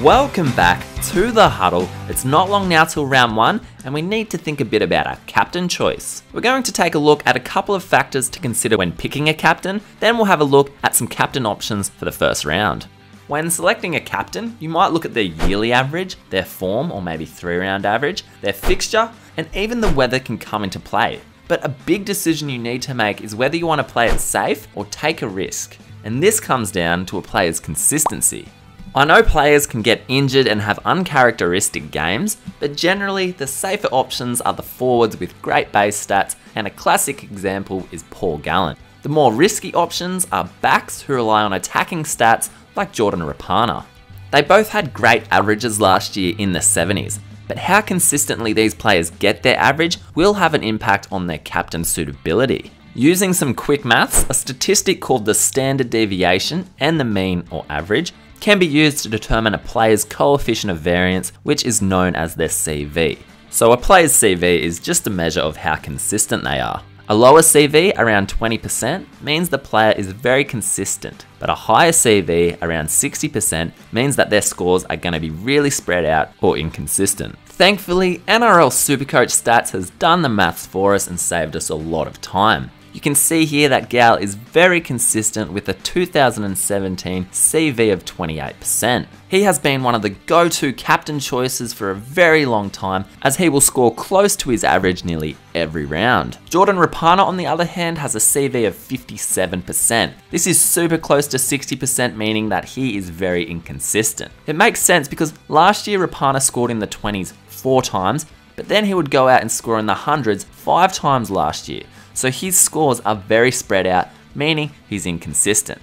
Welcome back to the Huddle. It's not long now till round 1 and we need to think a bit about our captain choice. We're going to take a look at a couple of factors to consider when picking a captain, then we'll have a look at some captain options for the first round. When selecting a captain, you might look at their yearly average, their form or maybe 3-round average, their fixture, and even the weather can come into play. But a big decision you need to make is whether you want to play it safe or take a risk. And this comes down to a player's consistency. I know players can get injured and have uncharacteristic games, but generally the safer options are the forwards with great base stats, and a classic example is Paul Gallen. The more risky options are backs who rely on attacking stats like Jordan Rapana. They both had great averages last year in the 70s, but how consistently these players get their average will have an impact on their captain suitability. Using some quick maths, a statistic called the standard deviation and the mean or average can be used to determine a player's coefficient of variance, which is known as their CV. So a player's CV is just a measure of how consistent they are. A lower CV, around 20%, means the player is very consistent, but a higher CV, around 60%, means that their scores are going to be really spread out or inconsistent. Thankfully, NRL Supercoach Stats has done the maths for us and saved us a lot of time. You can see here that Gal is very consistent with a 2017 CV of 28%. He has been one of the go-to captain choices for a very long time, as he will score close to his average nearly every round. Jordan Rapana, on the other hand, has a CV of 57%. This is super close to 60%, meaning that he is very inconsistent. It makes sense because last year Rapana scored in the 20s 4 times, but then he would go out and score in the hundreds 5 times last year. So his scores are very spread out, meaning he's inconsistent.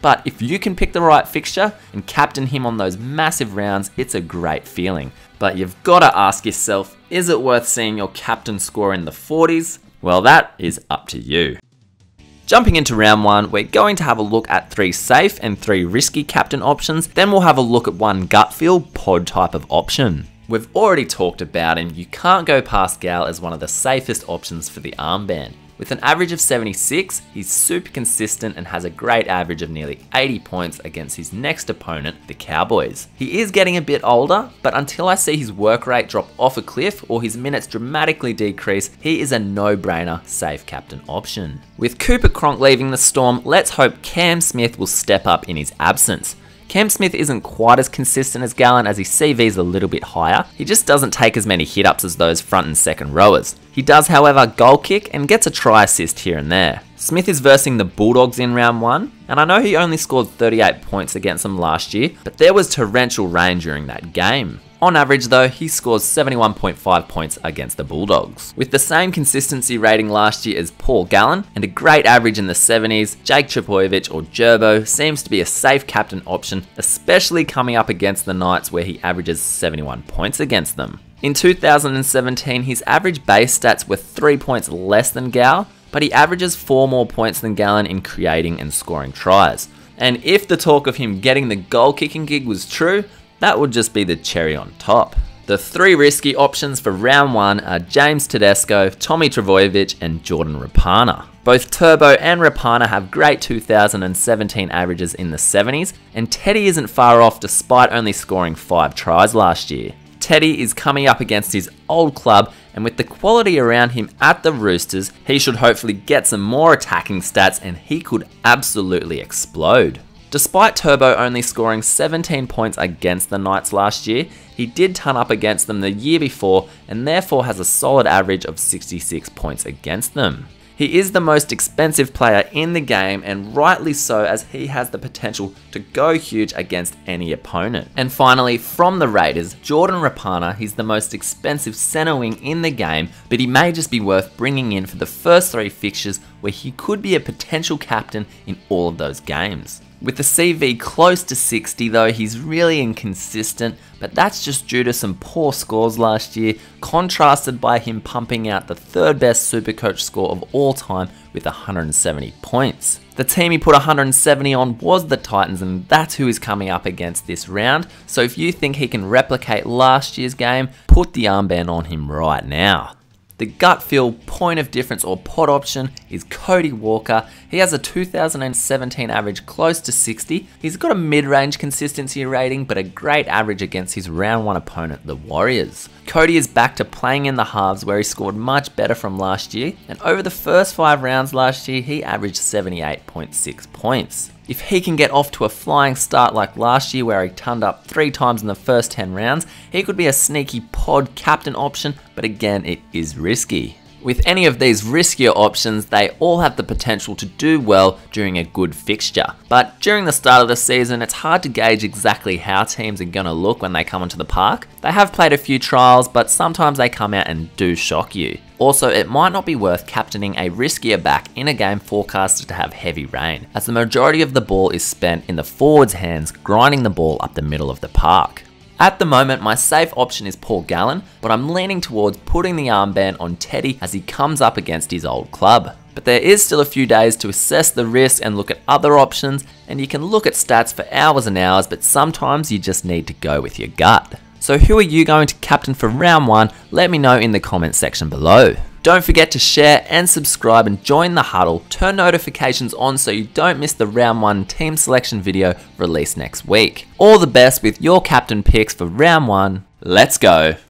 But if you can pick the right fixture and captain him on those massive rounds, it's a great feeling. But you've got to ask yourself, is it worth seeing your captain score in the 40s? Well, that is up to you. Jumping into round 1, we're going to have a look at 3 safe and 3 risky captain options, then we'll have a look at one gut feel pod type of option. We've already talked about him, you can't go past Gal as one of the safest options for the armband. With an average of 76, he's super consistent and has a great average of nearly 80 points against his next opponent, the Cowboys. He is getting a bit older, but until I see his work rate drop off a cliff or his minutes dramatically decrease, he is a no-brainer safe captain option. With Cooper Cronk leaving the Storm, let's hope Cam Smith will step up in his absence. Cam Smith isn't quite as consistent as Gallen, as his CV is a little bit higher. He just doesn't take as many hit-ups as those front and second rowers. He does, however, goal kick and gets a try assist here and there. Smith is versing the Bulldogs in round 1, and I know he only scored 38 points against them last year, but there was torrential rain during that game. On average though, he scores 71.5 points against the Bulldogs. With the same consistency rating last year as Paul Gallen and a great average in the 70s, Jake Trbojevic or Gerbo seems to be a safe captain option, especially coming up against the Knights where he averages 71 points against them. In 2017, his average base stats were 3 points less than Gal, but he averages 4 more points than Gallen in creating and scoring tries. And if the talk of him getting the goal kicking gig was true, that would just be the cherry on top. The 3 risky options for round 1 are James Tedesco, Tommy Trbojevic and Jordan Rapana. Both Turbo and Rapana have great 2017 averages in the 70s, and Teddy isn't far off despite only scoring 5 tries last year. Teddy is coming up against his old club, and with the quality around him at the Roosters, he should hopefully get some more attacking stats and he could absolutely explode. Despite Turbo only scoring 17 points against the Knights last year, he did turn up against them the year before and therefore has a solid average of 66 points against them. He is the most expensive player in the game, and rightly so, as he has the potential to go huge against any opponent. And finally, from the Raiders, Jordan Rapana, he's the most expensive centre wing in the game, but he may just be worth bringing in for the first 3 fixtures where he could be a potential captain in all of those games. With the CV close to 60 though, he's really inconsistent, but that's just due to some poor scores last year, contrasted by him pumping out the 3rd best Supercoach score of all time with 170 points. The team he put 170 on was the Titans, and that's who is coming up against this round, so if you think he can replicate last year's game, put the armband on him right now. The gut feel point of difference or pod option is Cody Walker. He has a 2017 average close to 60. He's got a mid-range consistency rating, but a great average against his round 1 opponent, the Warriors. Cody is back to playing in the halves where he scored much better from last year, and over the first 5 rounds last year, he averaged 78.6 points. If he can get off to a flying start like last year where he turned up 3 times in the first 10 rounds, he could be a sneaky pod captain option, but again, it is risky. With any of these riskier options, they all have the potential to do well during a good fixture. But during the start of the season, it's hard to gauge exactly how teams are going to look when they come onto the park. They have played a few trials, but sometimes they come out and do shock you. Also, it might not be worth captaining a riskier back in a game forecasted to have heavy rain, as the majority of the ball is spent in the forwards' hands grinding the ball up the middle of the park. At the moment, my safe option is Paul Gallen, but I'm leaning towards putting the armband on Teddy as he comes up against his old club. But there is still a few days to assess the risk and look at other options, and you can look at stats for hours and hours, but sometimes you just need to go with your gut. So who are you going to captain for round 1? Let me know in the comment section below. Don't forget to share and subscribe and join the huddle. Turn notifications on so you don't miss the round 1 team selection video released next week. All the best with your captain picks for round 1. Let's go.